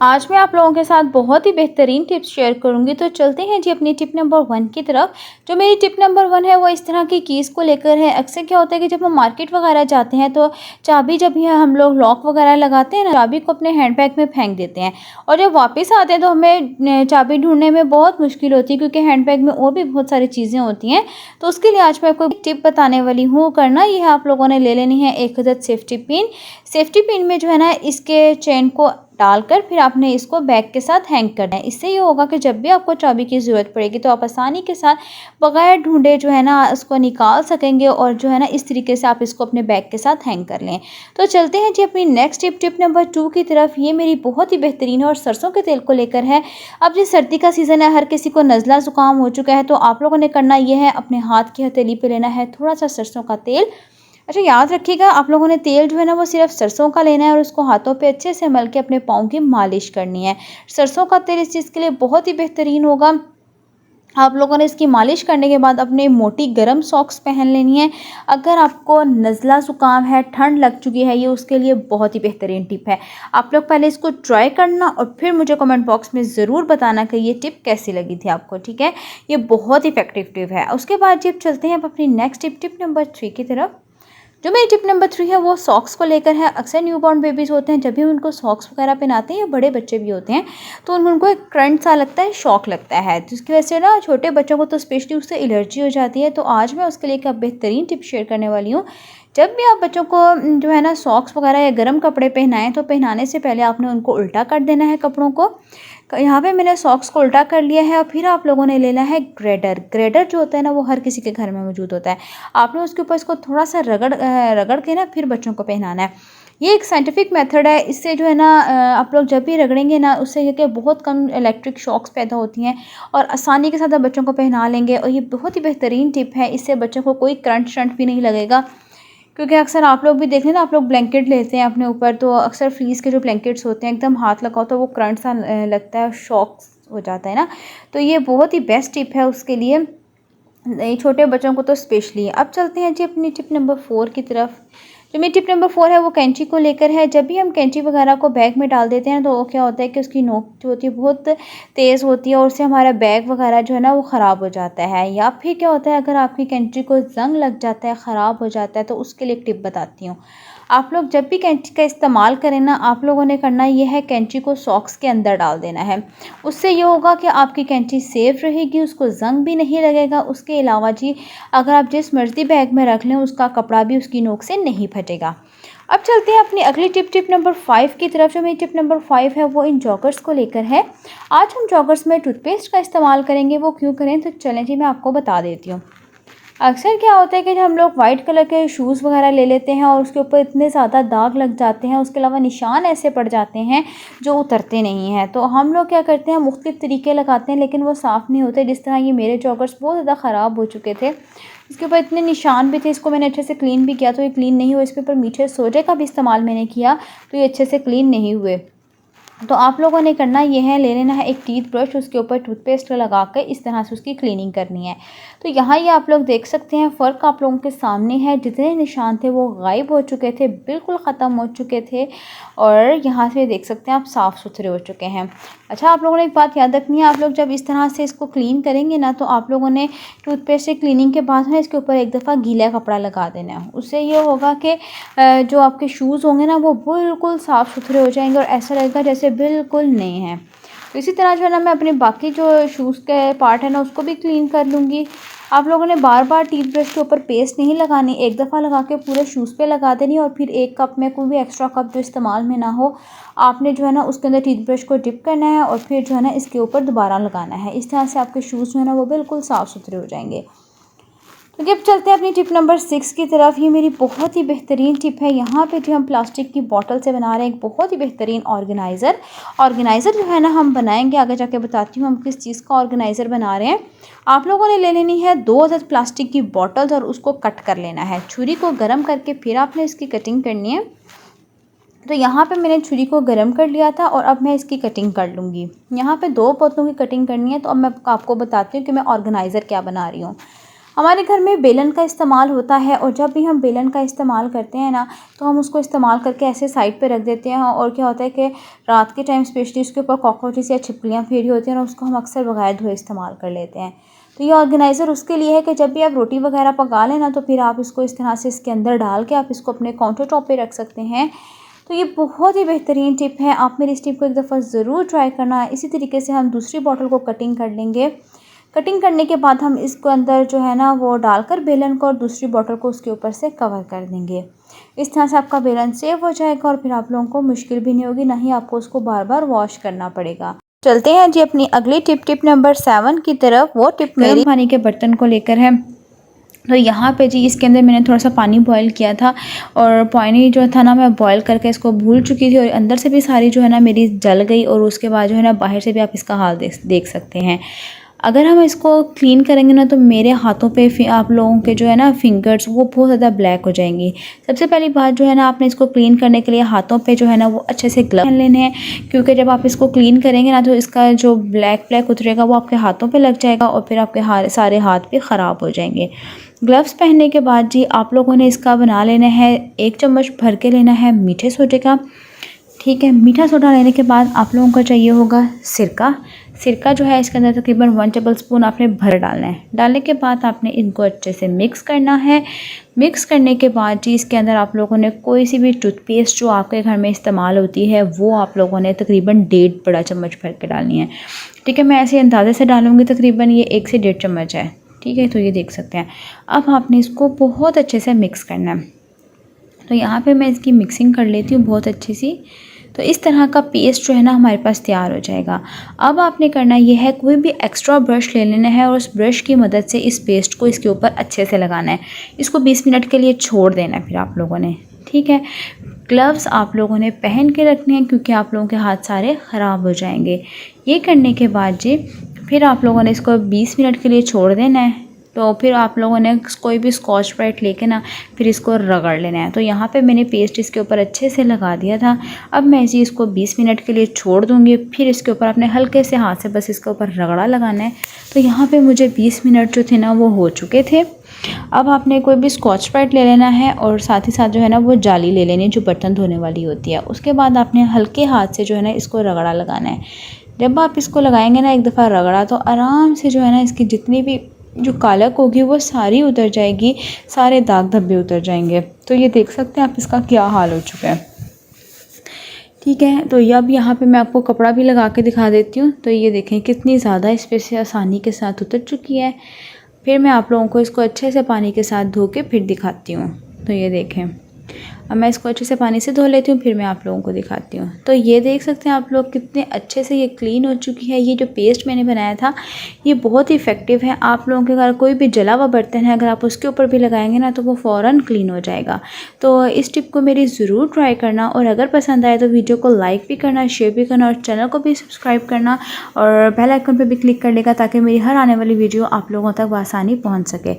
आज मैं आप लोगों के साथ बहुत ही बेहतरीन टिप्स शेयर करूंगी। तो चलते हैं जी अपनी टिप नंबर 1 की तरफ। जो मेरी टिप नंबर 1 है वो इस तरह की कीज़ को लेकर है। अक्सर क्या होता है कि जब हम मार्केट वगैरह जाते हैं तो चाबी जब भी हम लोग लॉक वगैरह लगाते हैं ना, चाबी को अपने हैंडबैग में फेंक देते हैं और जब वापस आते हैं तो हमें चाबी ढूंढने में बहुत मुश्किल होती है, क्योंकि हैंडबैग में और भी बहुत सारी चीज़ें होती हैं। तो उसके लिए आज मैं आपको टिप बताने वाली हूँ। करना ये है, आप लोगों ने ले लेनी है एक अदद सेफ्टी पिन। सेफ्टी पिन में जो है ना, इसके चेन को डालकर फिर आपने इसको बैग के साथ हैंग करना है। इससे ये होगा कि जब भी आपको चाबी की ज़रूरत पड़ेगी तो आप आसानी के साथ बगैर ढूंढे जो है ना उसको निकाल सकेंगे और जो है ना इस तरीके से आप इसको अपने बैग के साथ हैंग कर लें। तो चलते हैं जी अपनी नेक्स्ट टिप नंबर 2 की तरफ। ये मेरी बहुत ही बेहतरीन है और सरसों के तेल को लेकर है। अब जिस सर्दी का सीज़न है, हर किसी को नज़ला ज़ुकाम हो चुका है, तो आप लोगों ने करना ये है, अपने हाथ की हथेली पे लेना है थोड़ा सा सरसों का तेल। अच्छा, याद रखिएगा, आप लोगों ने तेल जो है ना वो सिर्फ सरसों का लेना है और उसको हाथों पे अच्छे से मल के अपने पाँव की मालिश करनी है। सरसों का तेल इस चीज़ के लिए बहुत ही बेहतरीन होगा। आप लोगों ने इसकी मालिश करने के बाद अपने मोटी गर्म सॉक्स पहन लेनी है। अगर आपको नज़ला ज़ुकाम है, ठंड लग चुकी है, ये उसके लिए बहुत ही बेहतरीन टिप है। आप लोग पहले इसको ट्राई करना और फिर मुझे कमेंट बॉक्स में ज़रूर बताना कि ये टिप कैसी लगी थी आपको, ठीक है। ये बहुत इफेक्टिव टिप है। उसके बाद जब चलते हैं अब अपनी नेक्स्ट टिप नंबर 3 की तरफ। जो मेरी टिप नंबर 3 है वो सॉक्स को लेकर है। अक्सर न्यूबॉर्न बेबीज़ होते हैं, जब भी उनको सॉक्स वगैरह पहनाते हैं, या बड़े बच्चे भी होते हैं, तो उनको एक करंट सा लगता है, शॉक लगता है, जिसकी वजह से ना छोटे बच्चों को तो स्पेशली उससे एलर्जी हो जाती है। तो आज मैं उसके लिए एक बेहतरीन टिप शेयर करने वाली हूँ। जब भी आप बच्चों को जो है ना सॉक्स वगैरह या गर्म कपड़े पहनाएं, तो पहनाने से पहले आपने उनको उल्टा कर देना है कपड़ों को। यहाँ पे मैंने सॉक्स को उल्टा कर लिया है और फिर आप लोगों ने लेना है ग्रेडर। ग्रेडर जो होता है ना वो हर किसी के घर में मौजूद होता है। आपने उसके ऊपर इसको थोड़ा सा रगड़ के ना फिर बच्चों को पहनाना है। ये एक साइंटिफिक मेथड है। इससे जो है ना आप लोग जब भी रगड़ेंगे ना, उससे ये कि बहुत कम इलेक्ट्रिक शॉक्स पैदा होती हैं और आसानी के साथ आप बच्चों को पहना लेंगे। और ये बहुत ही बेहतरीन टिप है। इससे बच्चों को कोई करंट शंट भी नहीं लगेगा, क्योंकि अक्सर आप लोग भी देख लें ना, आप लोग ब्लैंकेट लेते हैं अपने ऊपर, तो अक्सर फ्रीज़ के जो ब्लैंकेट्स होते हैं, एकदम हाथ लगाओ तो वो करंट सा लगता है, शॉक हो जाता है ना। तो ये बहुत ही बेस्ट टिप है उसके लिए, छोटे बच्चों को तो स्पेशली। अब चलते हैं जी अपनी टिप नंबर 4 की तरफ। जो मेरी टिप नंबर 4 है वो कैंची को लेकर है। जब भी हम कैंची वगैरह को बैग में डाल देते हैं तो क्या होता है कि उसकी नोक जो होती है बहुत तेज़ होती है और उससे हमारा बैग वगैरह जो है ना वो ख़राब हो जाता है। या फिर क्या होता है, अगर आपकी कैंची को ज़ंग लग जाता है, ख़राब हो जाता है, तो उसके लिए एक टिप बताती हूँ। आप लोग जब भी कैंची का इस्तेमाल करें ना, आप लोगों ने करना ये है, कैंची को सॉक्स के अंदर डाल देना है। उससे ये होगा कि आपकी कैंची सेफ रहेगी, उसको ज़ंग भी नहीं लगेगा। उसके अलावा जी, अगर आप जिस मर्ज़ी बैग में रख लें, उसका कपड़ा भी उसकी नोक से नहीं फटेगा। अब चलते हैं अपनी अगली टिप नंबर 5 की तरफ। जो मेरी टिप नंबर 5 है वो इन जॉगर्स को लेकर है। आज हम जॉगर्स में टूथपेस्ट का इस्तेमाल करेंगे। वो क्यों करें, तो चलें जी मैं आपको बता देती हूँ। अक्सर क्या होता है कि जब हम लोग वाइट कलर के शूज़ वगैरह ले लेते हैं और उसके ऊपर इतने ज़्यादा दाग लग जाते हैं, उसके अलावा निशान ऐसे पड़ जाते हैं जो उतरते नहीं हैं, तो हम लोग क्या करते हैं, मुख्तलिफ़ तरीके लगाते हैं, लेकिन वो साफ़ नहीं होते। जिस तरह ये मेरे जॉगर्स बहुत ज़्यादा ख़राब हो चुके थे, इसके ऊपर इतने निशान भी थे। इसको मैंने अच्छे से क्लीन भी किया तो ये क्लीन नहीं हुआ। इसके ऊपर मीठे सोडे का भी इस्तेमाल मैंने किया तो ये अच्छे से क्लीन नहीं हुए। तो आप लोगों ने करना ये है, ले लेना है एक टीथ ब्रश, उसके ऊपर टूथपेस्ट लगा कर इस तरह से उसकी क्लीनिंग करनी है। तो यहाँ ये आप लोग देख सकते हैं, फ़र्क आप लोगों के सामने है। जितने निशान थे वो गायब हो चुके थे, बिल्कुल ख़त्म हो चुके थे और यहाँ से देख सकते हैं आप साफ़ सुथरे हो चुके हैं। अच्छा, आप लोगों ने एक बात याद रखनी है, आप लोग जब इस तरह से इसको क्लीन करेंगे ना, तो आप लोगों ने टूथपेस्ट से क्लीनिंग के बाद ना इसके ऊपर एक दफ़ा गीला कपड़ा लगा देना है। उससे ये होगा कि जो आपके शूज़ होंगे ना वो बिल्कुल साफ़ सुथरे हो जाएंगे और ऐसा लगेगा जैसे बिल्कुल नए हैं। तो इसी तरह जो है ना, मैं अपने बाकी जो शूज़ के पार्ट है ना उसको भी क्लीन कर लूँगी। आप लोगों ने बार बार टीथ ब्रश के ऊपर पेस्ट नहीं लगानी, एक दफ़ा लगा के पूरे शूज़ पे लगा देनी और फिर एक कप में, कोई भी एक्स्ट्रा कप जो इस्तेमाल में ना हो, आपने जो है ना उसके अंदर टीथ ब्रश को डिप करना है और फिर जो है ना इसके ऊपर दोबारा लगाना है। इस तरह से आपके शूज़ जो है ना वो बिल्कुल साफ़ सुथरे हो जाएंगे। तो अब चलते हैं अपनी टिप नंबर 6 की तरफ। ये मेरी बहुत ही बेहतरीन टिप है। यहाँ पे जो हम प्लास्टिक की बॉटल से बना रहे हैं एक बहुत ही बेहतरीन ऑर्गेनाइज़र जो है ना हम बनाएंगे, आगे जाके बताती हूँ हम किस चीज़ का ऑर्गेनाइज़र बना रहे हैं। आप लोगों ने ले लेनी है 2 अदद प्लास्टिक की बॉटल्स और उसको कट कर लेना है। छुरी को गर्म करके फिर आपने इसकी कटिंग करनी है। तो यहाँ पे मैंने छुरी को गर्म कर लिया था और अब मैं इसकी कटिंग कर लूँगी। यहाँ पे 2 बोतलों की कटिंग करनी है। तो अब मैं आपको बताती हूँ कि मैं ऑर्गेनाइज़र क्या बना रही हूँ। हमारे घर में बेलन का इस्तेमाल होता है और जब भी हम बेलन का इस्तेमाल करते हैं ना तो हम उसको इस्तेमाल करके ऐसे साइड पे रख देते हैं और क्या होता है कि रात के टाइम स्पेशली उसके ऊपर कॉकरोचेस या छिपकलियाँ फेरी होती हैं और उसको हम अक्सर बगैर धोए इस्तेमाल कर लेते हैं। तो ये ऑर्गेनाइज़र उसके लिए है कि जब भी आप रोटी वगैरह पका लें ना तो फिर आप इसको इस तरह से इसके अंदर डाल के आप इसको अपने काउंटर टॉप पे रख सकते हैं। तो ये बहुत ही बेहतरीन टिप है, आप मेरी इस टिप को एक दफ़ा ज़रूर ट्राई करना। इसी तरीके से हम दूसरी बॉटल को कटिंग कर लेंगे। कटिंग करने के बाद हम इसको अंदर जो है ना वो डालकर बेलन को और दूसरी बॉटल को उसके ऊपर से कवर कर देंगे। इस तरह से आपका बेलन सेव हो जाएगा और फिर आप लोगों को मुश्किल भी नहीं होगी, ना ही आपको उसको बार बार वॉश करना पड़ेगा। चलते हैं जी अपनी अगली टिप नंबर 7 की तरफ। वो टिप मेरी पानी के बर्तन को लेकर है। तो यहाँ पे जी इसके अंदर मैंने थोड़ा सा पानी बॉईल किया था और पानी जो था ना मैं बॉईल करके इसको भूल चुकी थी और अंदर से भी सारी जो है ना मेरी जल गई और उसके बाद जो है ना बाहर से भी आप इसका हाल देख सकते हैं। अगर हम इसको क्लीन करेंगे ना तो मेरे हाथों पे आप लोगों के जो है ना फिंगर्स वो बहुत ज़्यादा ब्लैक हो जाएंगी। सबसे पहली बात जो है ना आपने इसको क्लीन करने के लिए हाथों पे जो है ना वो अच्छे से ग्लव पहन लेने हैं, क्योंकि जब आप इसको क्लीन करेंगे ना तो इसका जो ब्लैक उतरेगा वो आपके हाथों पे लग जाएगा और फिर आपके सारे हाथ भी ख़राब हो जाएंगे। ग्लव्स पहनने के बाद जी आप लोगों ने इसका बना लेना है, 1 चम्मच भर के लेना है मीठे सोडे का। ठीक है, मीठा सोडा लेने के बाद आप लोगों को चाहिए होगा सिरका जो है इसके अंदर तकरीबन 1 टेबलस्पून आपने भर डालना है। डालने के बाद आपने इनको अच्छे से मिक्स करना है। मिक्स करने के बाद जी इसके अंदर आप लोगों ने कोई सी भी टूथपेस्ट जो आपके घर में इस्तेमाल होती है वो आप लोगों ने तकरीबन 1.5 बड़ा चम्मच भर के डालनी है। ठीक है, मैं ऐसे अंदाजे से डालूँगी, तकरीबन ये 1 से 1.5 चम्मच है। ठीक है, तो ये देख सकते हैं। अब आपने इसको बहुत अच्छे से मिक्स करना है। तो यहाँ पे मैं इसकी मिक्सिंग कर लेती हूँ बहुत अच्छी सी। तो इस तरह का पेस्ट जो है ना हमारे पास तैयार हो जाएगा। अब आपने करना ये है, कोई भी एक्स्ट्रा ब्रश ले लेना है और उस ब्रश की मदद से इस पेस्ट को इसके ऊपर अच्छे से लगाना है। इसको 20 मिनट के लिए छोड़ देना है फिर आप लोगों ने। ठीक है, ग्लव्स आप लोगों ने पहन के रखने हैं क्योंकि आप लोगों के हाथ सारे ख़राब हो जाएंगे। ये करने के बाद जी फिर आप लोगों ने इसको 20 मिनट के लिए छोड़ देना है। तो फिर आप लोगों ने कोई भी स्कॉच ब्राइट लेके ना फिर इसको रगड़ लेना है। तो यहाँ पे मैंने पेस्ट इसके ऊपर अच्छे से लगा दिया था। अब मैं जी इसको 20 मिनट के लिए छोड़ दूँगी। फिर इसके ऊपर अपने हल्के से हाथ से बस इसके ऊपर रगड़ा लगाना है। तो यहाँ पे मुझे 20 मिनट जो थे ना वो हो चुके थे। अब आपने कोई भी स्कॉच ब्राइट ले लेना है और साथ ही साथ जो है ना वो जाली ले लेनी है जो बर्तन धोने वाली होती है। उसके बाद आपने हल्के हाथ से जो है ना इसको रगड़ा लगाना है। जब आप इसको लगाएंगे ना एक दफ़ा रगड़ा तो आराम से जो है ना इसकी जितनी भी जो कालक होगी वो सारी उतर जाएगी, सारे दाग धब्बे उतर जाएंगे। तो ये देख सकते हैं आप इसका क्या हाल हो चुका है। ठीक है, तो अब यहाँ पे मैं आपको कपड़ा भी लगा के दिखा देती हूँ। तो ये देखें कितनी ज़्यादा इस पे से आसानी के साथ उतर चुकी है। फिर मैं आप लोगों को इसको अच्छे से पानी के साथ धो के फिर दिखाती हूँ। तो ये देखें, अब मैं इसको अच्छे से पानी से धो लेती हूँ, फिर मैं आप लोगों को दिखाती हूँ। तो ये देख सकते हैं आप लोग कितने अच्छे से ये क्लीन हो चुकी है। ये जो पेस्ट मैंने बनाया था ये बहुत ही इफ़ेक्टिव है। आप लोगों के घर कोई भी जला हुआ बर्तन है, अगर आप उसके ऊपर भी लगाएंगे ना तो वो फ़ौरन क्लीन हो जाएगा। तो इस टिप को मेरी ज़रूर ट्राई करना और अगर पसंद आए तो वीडियो को लाइक भी करना, शेयर भी करना और चैनल को भी सब्सक्राइब करना और बेल आइकन पर भी क्लिक कर लेगा ताकि मेरी हर आने वाली वीडियो आप लोगों तक बआसानी पहुँच सके।